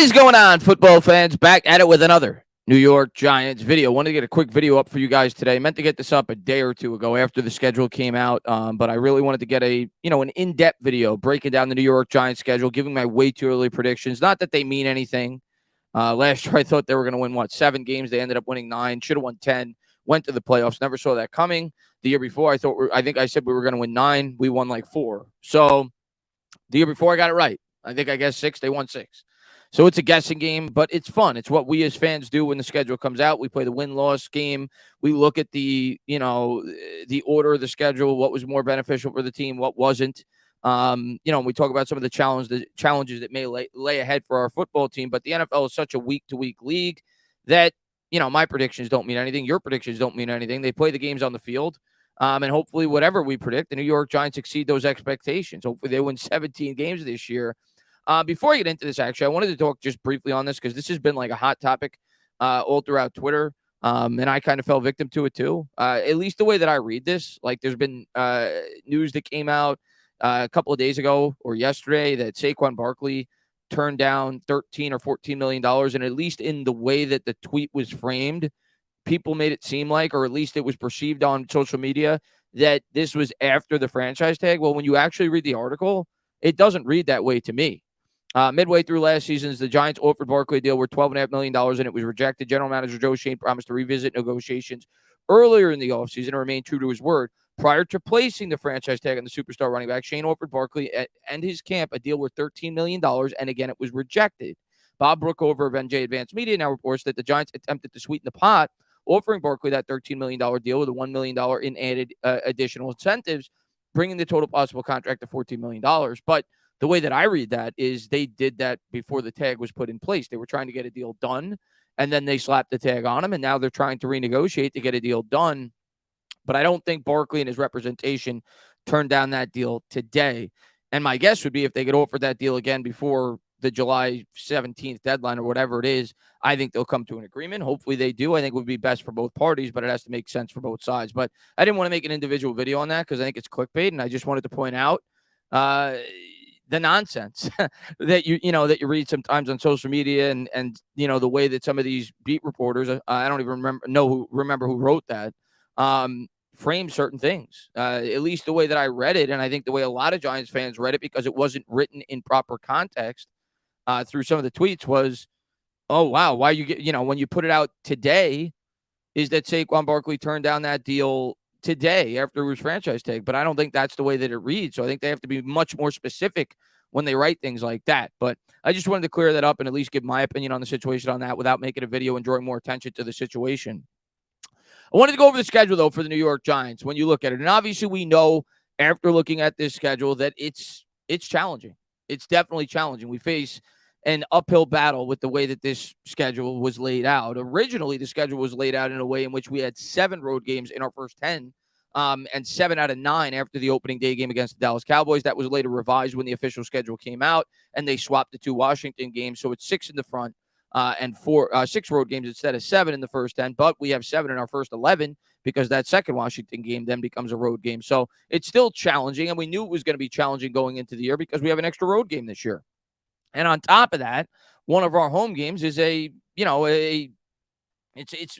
is going on, football fans? Back at it with another New York Giants video. Wanted to get a quick video up for you guys today. Meant to get this up a day or two ago after the schedule came out, but I really wanted to get an in-depth video breaking down the New York Giants schedule, giving my way too early predictions. Not that they mean anything. Last year, I thought they were going to win, 7 games. They ended up winning 9. Should have won 10. Went to the playoffs. Never saw that coming. The year before, I think I said we were going to win 9. We won like 4. So the year before, I got it right. I think I guessed 6. They won 6. So it's a guessing game, but it's fun. It's what we as fans do when the schedule comes out. We play the win-loss game. We look at the order of the schedule, what was more beneficial for the team, what wasn't. We talk about some of the challenges that may lay ahead for our football team. But the NFL is such a week-to-week league that, my predictions don't mean anything. Your predictions don't mean anything. They play the games on the field. And hopefully whatever we predict, the New York Giants exceed those expectations. Hopefully they win 17 games this year. Before I get into this, actually, I wanted to talk just briefly on this because this has been like a hot topic all throughout Twitter. And I kind of fell victim to it too. At least the way that I read this, like there's been news that came out a couple of days ago or yesterday that Saquon Barkley turned down $13 or $14 million. And at least in the way that the tweet was framed, people made it seem like, or at least it was perceived on social media, that this was after the franchise tag. Well, when you actually read the article, it doesn't read that way to me. Midway through last season, the Giants offered Barkley a deal worth $12.5 million, and it was rejected. General Manager Joe Schoen promised to revisit negotiations earlier in the offseason and remain true to his word. Prior to placing the franchise tag on the superstar running back, Schoen offered Barkley and his camp a deal worth $13 million, and again, it was rejected. Bob Brookover of NJ Advanced Media now reports that the Giants attempted to sweeten the pot, offering Barkley that $13 million deal with a $1 million in added additional incentives, bringing the total possible contract to $14 million. But the way that I read that is they did that before the tag was put in place. They were trying to get a deal done, and then they slapped the tag on him, and now they're trying to renegotiate to get a deal done. But I don't think Barkley and his representation turned down that deal today. And my guess would be if they get offered that deal again before the July 17th deadline or whatever it is, I think they'll come to an agreement. Hopefully they do. I think it would be best for both parties, but it has to make sense for both sides. But I didn't want to make an individual video on that because I think it's clickbait, and I just wanted to point out the nonsense that you read sometimes on social media and the way that some of these beat reporters, I don't even remember who wrote that, frame certain things. At least the way that I read it, and I think the way a lot of Giants fans read it, because it wasn't written in proper context through some of the tweets, was, oh wow, why when you put it out today, is that Saquon Barkley turned down that deal today after it was franchise tag. But I don't think that's the way that it reads. So I think they have to be much more specific when they write things like that. But I just wanted to clear that up and at least give my opinion on the situation on that without making a video and drawing more attention to the situation. I wanted to go over the schedule, though, for the New York Giants when you look at it. And obviously we know after looking at this schedule that it's challenging. It's definitely challenging. We face an uphill battle with the way that this schedule was laid out. Originally, the schedule was laid out in a way in which we had 7 road games in our first 10, and 7 out of 9 after the opening day game against the Dallas Cowboys. That was later revised when the official schedule came out, and they swapped the 2 Washington games. So it's 6 in the front and 6 road games instead of 7 in the first 10. But we have 7 in our first 11 because that second Washington game then becomes a road game. So it's still challenging, and we knew it was going to be challenging going into the year because we have an extra road game this year. And on top of that, one of our home games is it's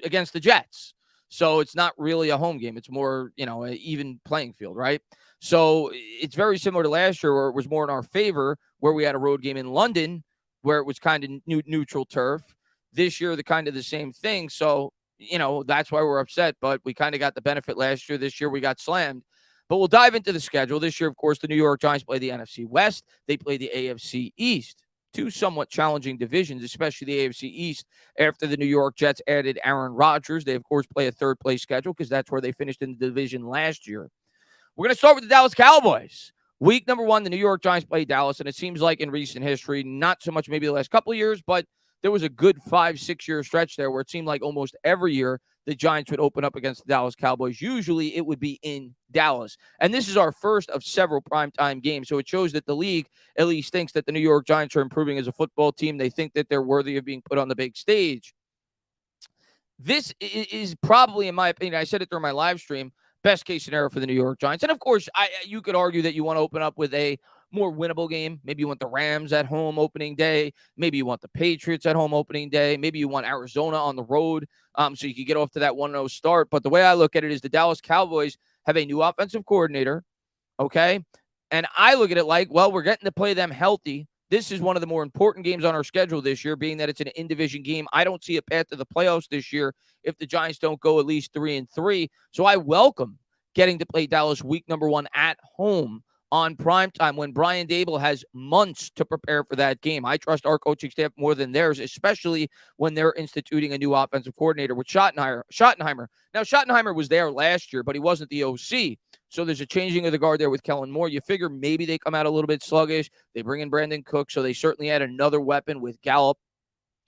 against the Jets. So it's not really a home game. It's more, an even playing field, right? So it's very similar to last year where it was more in our favor, where we had a road game in London where it was kind of neutral turf. This year, the kind of the same thing. So, that's why we're upset. But we kind of got the benefit last year. This year, we got slammed. But we'll dive into the schedule. This year, of course, the New York Giants play the NFC West. They play the AFC East. 2 somewhat challenging divisions, especially the AFC East, after the New York Jets added Aaron Rodgers. They, of course, play a third-place schedule because that's where they finished in the division last year. We're going to start with the Dallas Cowboys. Week number 1, the New York Giants play Dallas, and it seems like in recent history, not so much maybe the last couple of years, but there was a good 5-6-year stretch there where it seemed like almost every year the Giants would open up against the Dallas Cowboys. Usually it would be in Dallas. And this is our first of several primetime games. So it shows that the league at least thinks that the New York Giants are improving as a football team. They think that they're worthy of being put on the big stage. This is probably, in my opinion, I said it during my live stream, best case scenario for the New York Giants. And of course, you could argue that you want to open up with a more winnable game. Maybe you want the Rams at home opening day. Maybe you want the Patriots at home opening day. Maybe you want Arizona on the road, so you can get off to that 1-0 start. But the way I look at it is the Dallas Cowboys have a new offensive coordinator, okay? And I look at it like, well, we're getting to play them healthy. This is one of the more important games on our schedule this year, being that it's an in-division game. I don't see a path to the playoffs this year if the Giants don't go at least 3-3. So I welcome getting to play Dallas week number 1 at home on primetime when Brian Dable has months to prepare for that game. I trust our coaching staff more than theirs, especially when they're instituting a new offensive coordinator with Schottenheimer. Now, Schottenheimer was there last year, but he wasn't the OC. So there's a changing of the guard there with Kellen Moore. You figure maybe they come out a little bit sluggish. They bring in Brandon Cook, so they certainly add another weapon with Gallup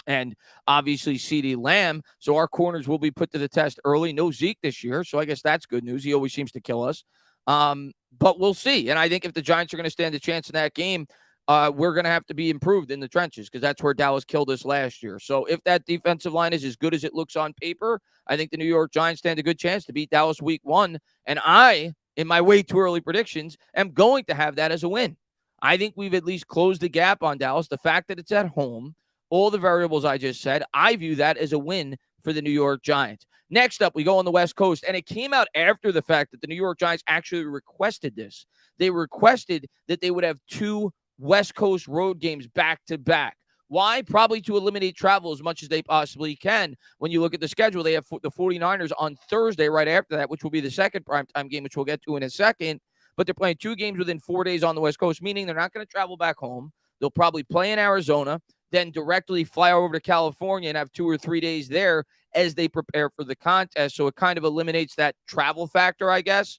and obviously CeeDee Lamb. So our corners will be put to the test early. No Zeke this year, so I guess that's good news. He always seems to kill us. But we'll see. And I think if the Giants are going to stand a chance in that game, we're going to have to be improved in the trenches because that's where Dallas killed us last year. So if that defensive line is as good as it looks on paper, I think the New York Giants stand a good chance to beat Dallas week 1. And I, in my way too early predictions, am going to have that as a win. I think we've at least closed the gap on Dallas. The fact that it's at home, all the variables I just said, I view that as a win for the New York Giants. Next up, we go on the West Coast, and it came out after the fact that the New York Giants actually requested this. They requested that they would have 2 West Coast road games back-to-back. Why? Probably to eliminate travel as much as they possibly can. When you look at the schedule, they have the 49ers on Thursday right after that, which will be the second primetime game, which we'll get to in a second. But they're playing 2 games within 4 days on the West Coast, meaning they're not going to travel back home. They'll probably play in Arizona, then directly fly over to California and have 2 or 3 days there as they prepare for the contest. So it kind of eliminates that travel factor, I guess.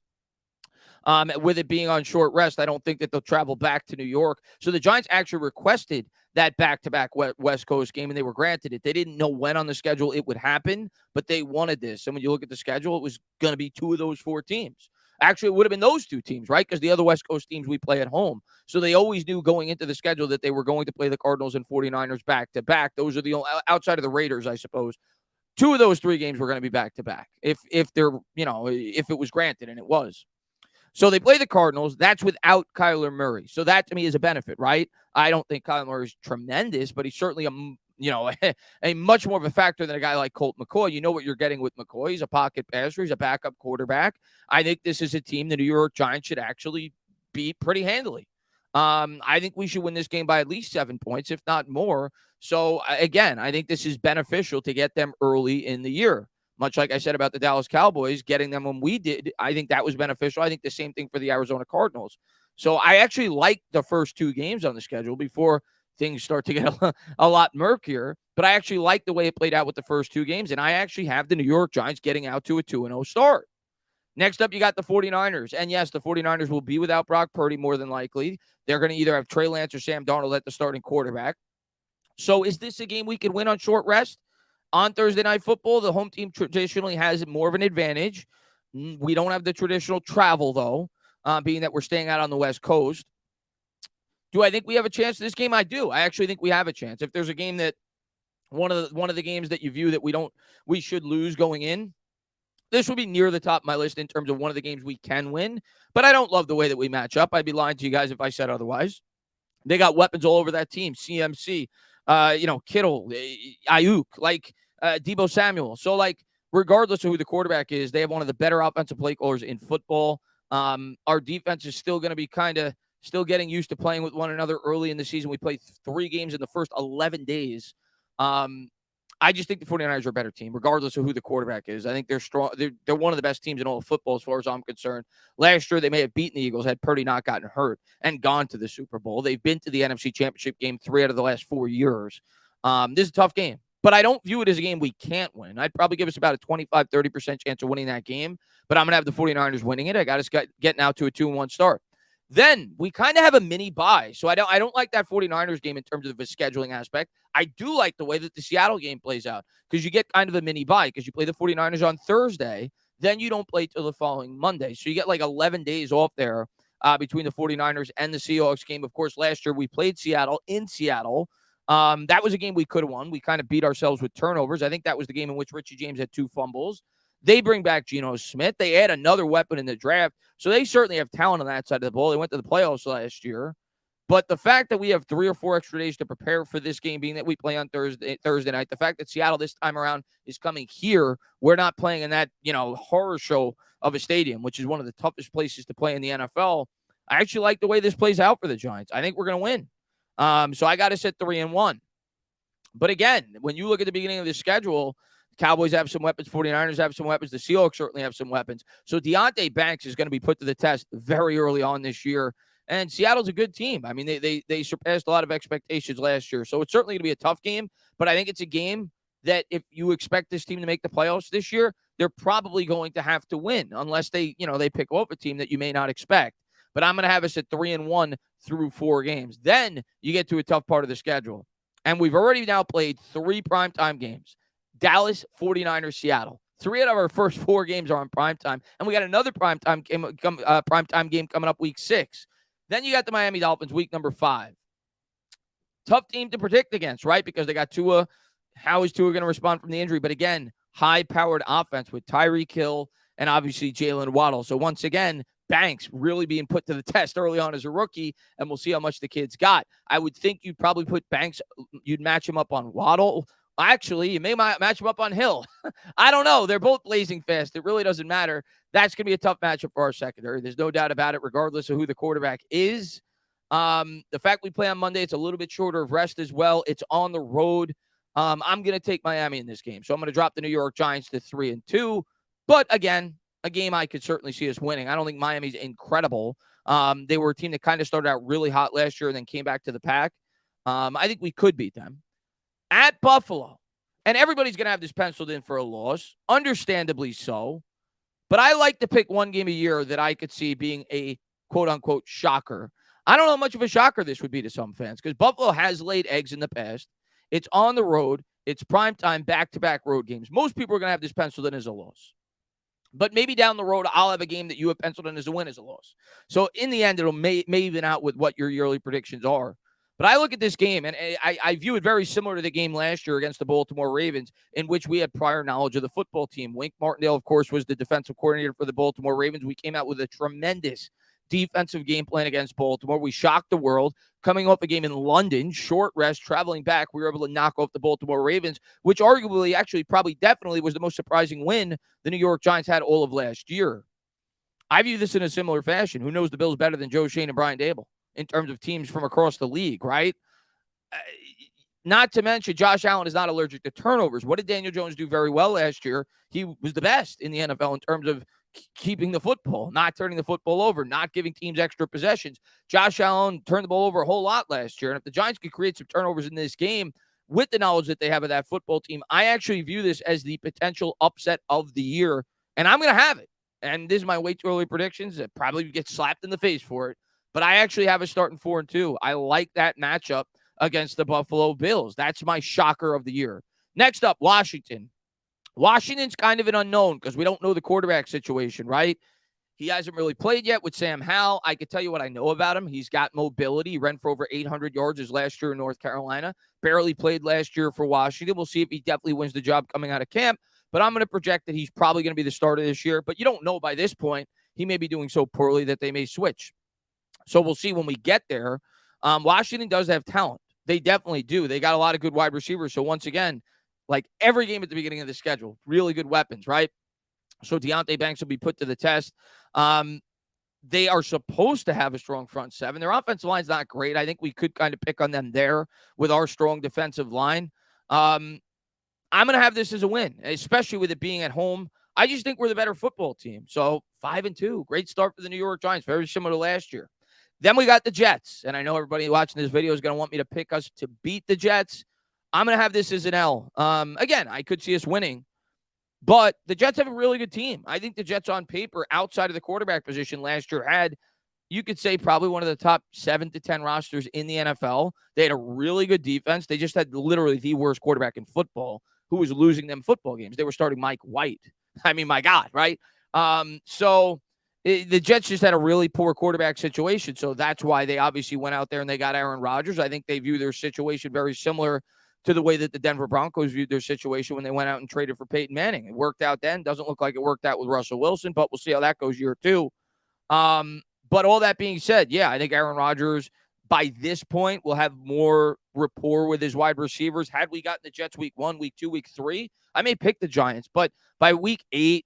With it being on short rest, I don't think that they'll travel back to New York. So the Giants actually requested that back-to-back West Coast game, and they were granted it. They didn't know when on the schedule it would happen, but they wanted this. And when you look at the schedule, it was going to be 2 of those 4 teams. Actually, it would have been those 2 teams, right? Because the other West Coast teams we play at home. So they always knew going into the schedule that they were going to play the Cardinals and 49ers back-to-back. Those are the only, outside of the Raiders, I suppose. 2 of those 3 games were going to be back-to-back if they're, if it was granted, and it was. So they play the Cardinals. That's without Kyler Murray. So that, to me, is a benefit, right? I don't think Kyler Murray is tremendous, but he's certainly a much more of a factor than a guy like Colt McCoy. You know what you're getting with McCoy. He's a pocket passer. He's a backup quarterback. I think this is a team the New York Giants should actually beat pretty handily. I think we should win this game by at least 7 points, if not more. So, again, I think this is beneficial to get them early in the year. Much like I said about the Dallas Cowboys, getting them when we did, I think that was beneficial. I think the same thing for the Arizona Cardinals. So I actually like the first 2 games on the schedule before things start to get a lot murkier. But I actually like the way it played out with the first 2 games, and I actually have the New York Giants getting out to a 2-0 start. Next up, you got the 49ers. And yes, the 49ers will be without Brock Purdy more than likely. They're going to either have Trey Lance or Sam Darnold at the starting quarterback. So is this a game we can win on short rest? On Thursday Night Football, the home team traditionally has more of an advantage. We don't have the traditional travel, though, being that we're staying out on the West Coast. Do I think we have a chance in this game? I do. I actually think we have a chance. If there's a game that one of the games that you view that we should lose going in, this would be near the top of my list in terms of one of the games we can win. But I don't love the way that we match up. I'd be lying to you guys if I said otherwise. They got weapons all over that team. CMC, Kittle, Ayuk, Deebo Samuel. So, regardless of who the quarterback is, they have one of the better offensive play callers in football. Our defense is still going to be still getting used to playing with one another early in the season. We played 3 games in the first 11 days. I just think the 49ers are a better team, regardless of who the quarterback is. I think they're strong. They're one of the best teams in all of football, as far as I'm concerned. Last year, they may have beaten the Eagles had Purdy not gotten hurt and gone to the Super Bowl. They've been to the NFC Championship game 3 out of the last 4 years. This is a tough game, but I don't view it as a game we can't win. I'd probably give us about a 25-30% chance of winning that game, but I'm going to have the 49ers winning it. I got us getting out to a 2-1 start. Then we kind of have a mini bye. So I don't like that 49ers game in terms of the scheduling aspect. I do like the way that the Seattle game plays out because you get kind of a mini bye because you play the 49ers on Thursday. Then you don't play till the following Monday. So you get 11 days off there between the 49ers and the Seahawks game. Of course, last year we played Seattle in Seattle. That was a game we could have won. We kind of beat ourselves with turnovers. I think that was the game in which Richie James had 2 fumbles. They bring back Geno Smith. They add another weapon in the draft. So they certainly have talent on that side of the ball. They went to the playoffs last year. But the fact that we have 3 or 4 extra days to prepare for this game, being that we play on Thursday night, the fact that Seattle this time around is coming here, we're not playing in that, horror show of a stadium, which is one of the toughest places to play in the NFL. I actually like the way this plays out for the Giants. I think we're going to win. So I got to set 3-1. But again, when you look at the beginning of the schedule, Cowboys have some weapons, 49ers have some weapons, the Seahawks certainly have some weapons. So Deonte Banks is going to be put to the test very early on this year. And Seattle's a good team. I mean, they surpassed a lot of expectations last year. So it's certainly going to be a tough game, but I think it's a game that if you expect this team to make the playoffs this year, they're probably going to have to win unless they pick up a team that you may not expect. But I'm going to have us at 3-1 through 4 games. Then you get to a tough part of the schedule. And we've already now played 3 primetime games. Dallas, 49ers, Seattle. 3 out of our first 4 games are on primetime. And we got another primetime game coming up week 6. Then you got the Miami Dolphins week number 5. Tough team to predict against, right? Because they got Tua. How is Tua going to respond from the injury? But again, high-powered offense with Tyreek Hill and obviously Jalen Waddle. So once again, Banks really being put to the test early on as a rookie, and we'll see how much the kid's got. I would think you'd probably put Banks, you'd match him up on Waddle. Actually, you may match him up on Hill. I don't know. They're both blazing fast. It really doesn't matter. That's going to be a tough matchup for our secondary. There's no doubt about it, regardless of who the quarterback is. The fact we play on Monday, it's a little bit shorter of rest as well. It's on the road. I'm going to take Miami in this game. So I'm going to drop the New York Giants to 3-2. But again, a game I could certainly see us winning. I don't think Miami's incredible. They were a team that kind of started out really hot last year and then came back to the pack. I think we could beat them. At Buffalo, and everybody's going to have this penciled in for a loss, understandably so. But I like to pick one game a year that I could see being a quote-unquote shocker. I don't know how much of a shocker this would be to some fans because Buffalo has laid eggs in the past. It's on the road. It's primetime back-to-back road games. Most people are going to have this penciled in as a loss. But maybe down the road, I'll have a game that you have penciled in as a win as a loss. So in the end, it'll may even out with what your yearly predictions are. But I look at this game, and I view it very similar to the game last year against the Baltimore Ravens, in which we had prior knowledge of the football team. Wink Martindale, of course, was the defensive coordinator for the Baltimore Ravens. We came out with a tremendous defensive game plan against Baltimore. We shocked the world. Coming off a game in London, short rest, traveling back, we were able to knock off the Baltimore Ravens, which arguably, actually, probably definitely was the most surprising win the New York Giants had all of last year. I view this in a similar fashion. Who knows the Bills better than Joe Shane and Brian Daboll in terms of teams from across the league, right? Not to mention, Josh Allen is not allergic to turnovers. What did Daniel Jones do very well last year? He was the best in the NFL in terms of keeping the football, not turning the football over, not giving teams extra possessions. Josh Allen turned the ball over a whole lot last year. And if the Giants could create some turnovers in this game with the knowledge that they have of that football team, I actually view this as the potential upset of the year. And I'm going to have it. And this is my way too early predictions. It probably gets slapped in the face for it. But I actually have us starting 4-2. I like that matchup against the Buffalo Bills. That's my shocker of the year. Next up, Washington. Washington's kind of an unknown because we don't know the quarterback situation, right? He hasn't really played yet with Sam Howell. I can tell you what I know about him. He's got mobility. He ran for over 800 yards his last year in North Carolina. Barely played last year for Washington. We'll see if he definitely wins the job coming out of camp. But I'm going to project that he's probably going to be the starter this year. But you don't know by this point. He may be doing so poorly that they may switch. So we'll see when we get there. Washington does have talent. They definitely do. They got a lot of good wide receivers. So once again, like every game at the beginning of the schedule, really good weapons, right? So Deonte Banks will be put to the test. They are supposed to have a strong front seven. Their offensive line's not great. I think we could kind of pick on them there with our strong defensive line. I'm going to have this as a win, especially with it being at home. I just think we're the better football team. So 5-2, great start for the New York Giants, very similar to last year. Then we got the Jets, and I know everybody watching this video is going to want me to pick us to beat the Jets. I'm going to have this as an L. Again, I could see us winning, but the Jets have a really good team. I think the Jets on paper, outside of the quarterback position last year, had, you could say, probably one of the top 7 to 10 rosters in the NFL. They had a really good defense. They just had literally the worst quarterback in football who was losing them football games. They were starting Mike White. I mean, my God, right? The Jets just had a really poor quarterback situation, so that's why they obviously went out there and they got Aaron Rodgers. I think they view their situation very similar to the way that the Denver Broncos viewed their situation when they went out and traded for Peyton Manning. It worked out then. Doesn't look like it worked out with Russell Wilson, but we'll see how that goes year 2. But all that being said, yeah, I think Aaron Rodgers, by this point will have more rapport with his wide receivers. Had we gotten the Jets week 1, week 2, week 3, I may pick the Giants. But by week 8,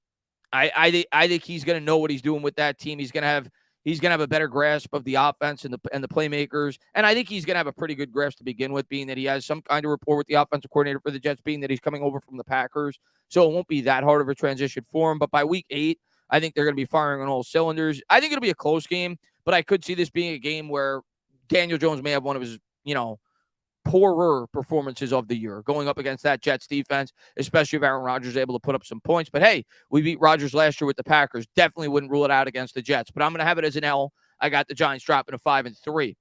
I think he's going to know what he's doing with that team. He's going to have a better grasp of the offense and the playmakers. And I think he's going to have a pretty good grasp to begin with, being that he has some kind of rapport with the offensive coordinator for the Jets, being that he's coming over from the Packers. So it won't be that hard of a transition for him. But by week 8, I think they're going to be firing on all cylinders. I think it'll be a close game, but I could see this being a game where Daniel Jones may have one of his, poorer performances of the year going up against that Jets defense, especially if Aaron Rodgers is able to put up some points. But hey, we beat Rodgers last year with the Packers. Definitely wouldn't rule it out against the Jets, but I'm going to have it as an L. I got the Giants dropping to 5-3.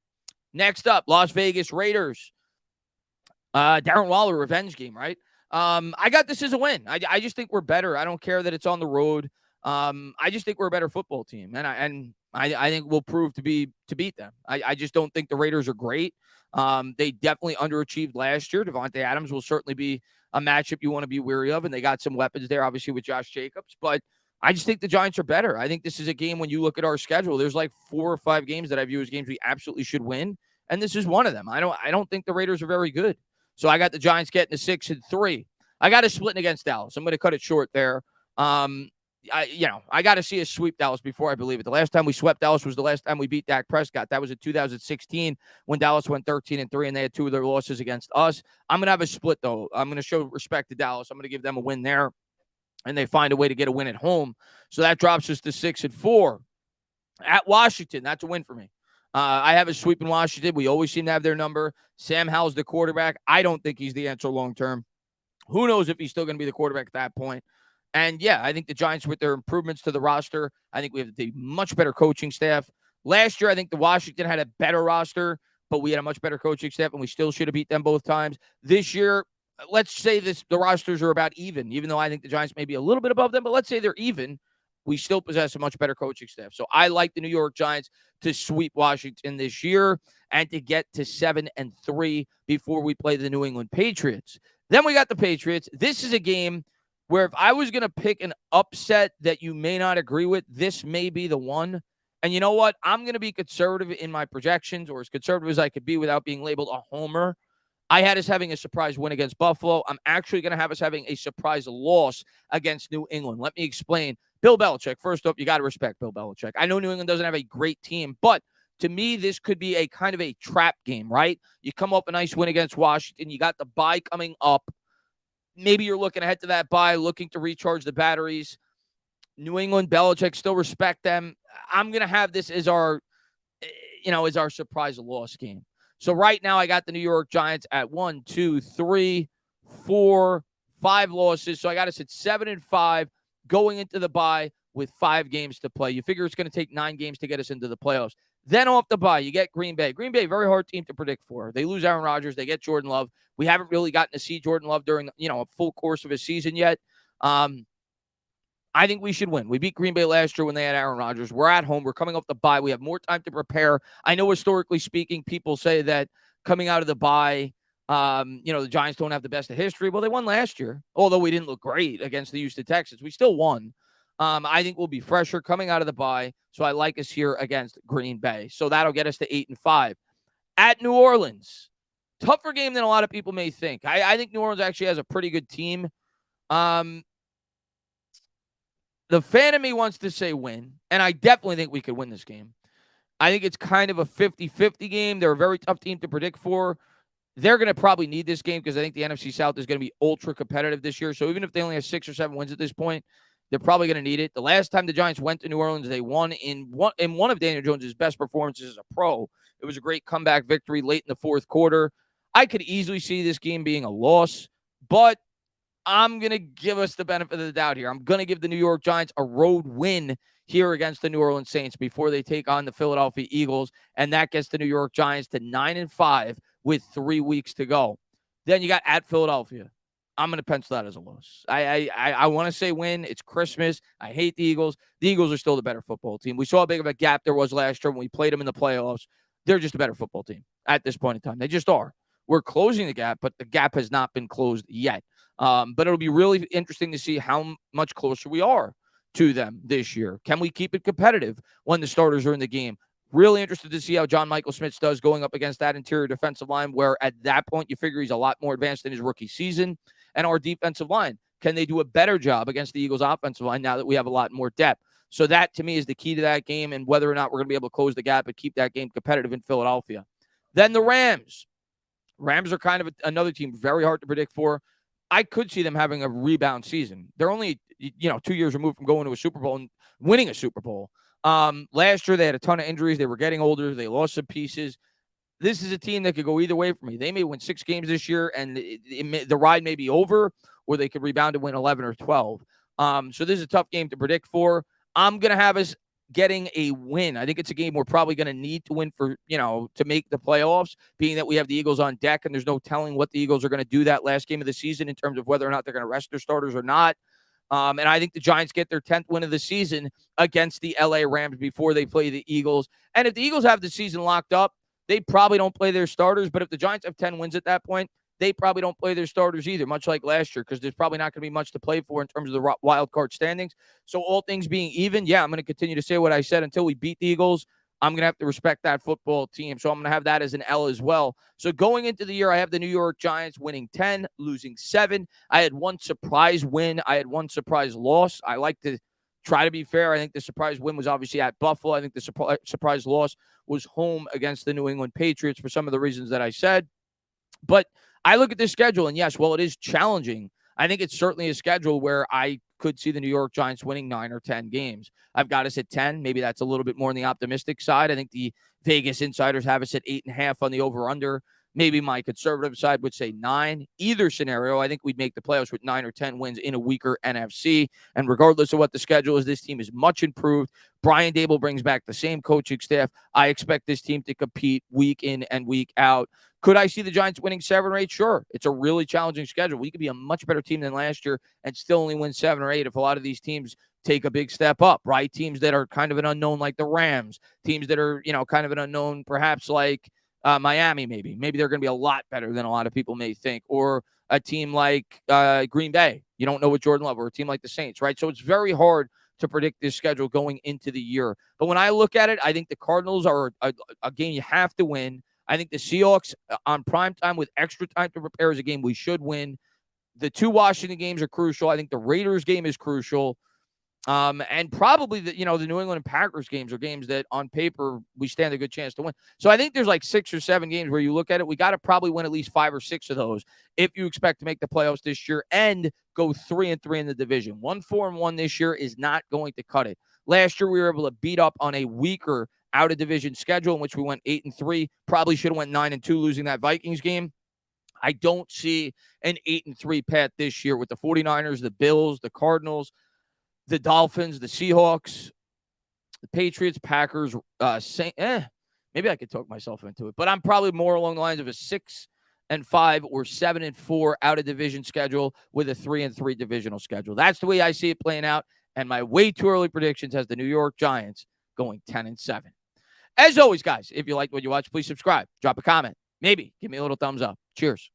Next up, Las Vegas Raiders. Darren Waller revenge game, right? I got this as a win. I just think we're better. I don't care that it's on the road. I just think we're a better football team, and I think we'll prove to beat them. I just don't think the Raiders are great. They definitely underachieved last year. Devontae Adams will certainly be a matchup you want to be wary of, and they got some weapons there, obviously, with Josh Jacobs. But I just think the Giants are better. I think this is a game when you look at our schedule, there's like 4 or 5 games that I view as games we absolutely should win, and this is one of them. I don't think the Raiders are very good. So I got the Giants getting to 6-3. I got a splitting against Dallas. I'm going to cut it short there. I got to see us sweep Dallas before I believe it. The last time we swept Dallas was the last time we beat Dak Prescott. That was in 2016 when Dallas went 13-3 and they had 2 of their losses against us. I'm going to have a split, though. I'm going to show respect to Dallas. I'm going to give them a win there, and they find a way to get a win at home. So that drops us to 6-4. At Washington, that's a win for me. I have a sweep in Washington. We always seem to have their number. Sam Howell's the quarterback. I don't think he's the answer long term. Who knows if he's still going to be the quarterback at that point. And, yeah, I think the Giants, with their improvements to the roster, I think we have a much better coaching staff. Last year, I think the Washington had a better roster, but we had a much better coaching staff, and we still should have beat them both times. This year, let's say the rosters are about even though I think the Giants may be a little bit above them, but let's say they're even. We still possess a much better coaching staff. So I like the New York Giants to sweep Washington this year and to get to 7-3 before we play the New England Patriots. Then we got the Patriots. This is a game where if I was going to pick an upset that you may not agree with, this may be the one. And you know what? I'm going to be conservative in my projections, or as conservative as I could be without being labeled a homer. I had us having a surprise win against Buffalo. I'm actually going to have us having a surprise loss against New England. Let me explain. Bill Belichick, first off, you got to respect Bill Belichick. I know New England doesn't have a great team, but to me, this could be a kind of a trap game, right? You come up a nice win against Washington. You got the bye coming up. Maybe you're looking ahead to that bye, looking to recharge the batteries. New England, Belichick, still respect them. I'm going to have this as our surprise loss game. So right now I got the New York Giants at 1, 2, 3, 4, 5 losses. So I got us at 7-5 going into the bye with 5 games to play. You figure it's going to take 9 games to get us into the playoffs. Then off the bye, you get Green Bay. Green Bay, very hard team to predict for. They lose Aaron Rodgers. They get Jordan Love. We haven't really gotten to see Jordan Love during, a full course of his season yet. I think we should win. We beat Green Bay last year when they had Aaron Rodgers. We're at home. We're coming off the bye. We have more time to prepare. I know historically speaking, people say that coming out of the bye, the Giants don't have the best of history. Well, they won last year. Although we didn't look great against the Houston Texans, we still won. I think we'll be fresher coming out of the bye. So I like us here against Green Bay. So that'll get us to 8-5. At New Orleans, tougher game than a lot of people may think. I think New Orleans actually has a pretty good team. The fan of me wants to say win, and I definitely think we could win this game. I think it's kind of a 50-50 game. They're a very tough team to predict for. They're going to probably need this game because I think the NFC South is going to be ultra competitive this year. So even if they only have 6 or 7 wins at this point, they're probably going to need it. The last time the Giants went to New Orleans, they won in one of Daniel Jones' best performances as a pro. It was a great comeback victory late in the fourth quarter. I could easily see this game being a loss, but I'm going to give us the benefit of the doubt here. I'm going to give the New York Giants a road win here against the New Orleans Saints before they take on the Philadelphia Eagles, and that gets the New York Giants to 9-5 with 3 weeks to go. Then you got at Philadelphia. I'm going to pencil that as a loss. I want to say win. It's Christmas. I hate the Eagles. The Eagles are still the better football team. We saw how big of a gap there was last year when we played them in the playoffs. They're just a better football team at this point in time. They just are. We're closing the gap, but the gap has not been closed yet. But it'll be really interesting to see how much closer we are to them this year. Can we keep it competitive when the starters are in the game? Really interested to see how John Michael Schmitz does going up against that interior defensive line, where at that point you figure he's a lot more advanced in his rookie season. And our defensive line, can they do a better job against the Eagles' offensive line now that we have a lot more depth? So that, to me, is the key to that game and whether or not we're going to be able to close the gap and keep that game competitive in Philadelphia. Then the Rams. Rams are kind of another team very hard to predict for. I could see them having a rebound season. They're only, 2 years removed from going to a Super Bowl and winning a Super Bowl. Last year, they had a ton of injuries. They were getting older. They lost some pieces. This is a team that could go either way for me. They may win 6 games this year, and the ride may be over, or they could rebound and win 11 or 12. So this is a tough game to predict for. I'm going to have us getting a win. I think it's a game we're probably going to need to win for, to make the playoffs, being that we have the Eagles on deck, and there's no telling what the Eagles are going to do that last game of the season in terms of whether or not they're going to rest their starters or not. And I think the Giants get their 10th win of the season against the LA Rams before they play the Eagles. And if the Eagles have the season locked up, they probably don't play their starters. But if the Giants have 10 wins at that point, they probably don't play their starters either, much like last year, because there's probably not going to be much to play for in terms of the wild card standings. So all things being even, I'm going to continue to say what I said until we beat the Eagles. I'm going to have to respect that football team. So I'm going to have that as an L as well. So going into the year, I have the New York Giants winning 10, losing 7. I had one surprise win. I had one surprise loss. I like to try to be fair. I think the surprise win was obviously at Buffalo. I think the surprise loss was home against the New England Patriots for some of the reasons that I said. But I look at this schedule, and yes, while it is challenging, I think it's certainly a schedule where I could see the New York Giants winning 9 or 10 games. I've got us at 10. Maybe that's a little bit more on the optimistic side. I think the Vegas insiders have us at 8.5 on the over-under. Maybe my conservative side would say 9. Either scenario, I think we'd make the playoffs with 9 or 10 wins in a weaker NFC. And regardless of what the schedule is, this team is much improved. Brian Daboll brings back the same coaching staff. I expect this team to compete week in and week out. Could I see the Giants winning 7 or 8? Sure. It's a really challenging schedule. We could be a much better team than last year and still only win 7 or 8 if a lot of these teams take a big step up, right? Teams that are kind of an unknown like the Rams, teams that are, kind of an unknown perhaps like Miami maybe. Maybe they're going to be a lot better than a lot of people may think. Or a team like Green Bay. You don't know what Jordan Love, or a team like the Saints, right? So it's very hard to predict this schedule going into the year. But when I look at it, I think the Cardinals are a game you have to win. I think the Seahawks on prime time with extra time to prepare is a game we should win. The 2 Washington games are crucial. I think the Raiders game is crucial. And probably the New England and Packers games are games that on paper we stand a good chance to win. So I think there's like 6 or 7 games where you look at it, we got to probably win at least 5 or 6 of those if you expect to make the playoffs this year and go 3-3 in the division. 1-4-1 this year is not going to cut it. Last year we were able to beat up on a weaker out of division schedule in which we went 8-3. Probably should have went 9-2 losing that Vikings game. I don't see an 8-3 path this year with the 49ers, the Bills, the Cardinals, the Dolphins, the Seahawks, the Patriots, Packers, maybe I could talk myself into it, but I'm probably more along the lines of a 6-5 or 7-4 out of division schedule with a 3-3 divisional schedule. That's the way I see it playing out. And my way too early predictions has the New York Giants going 10-7. As always, guys, if you like what you watch, please subscribe, drop a comment, maybe give me a little thumbs up. Cheers.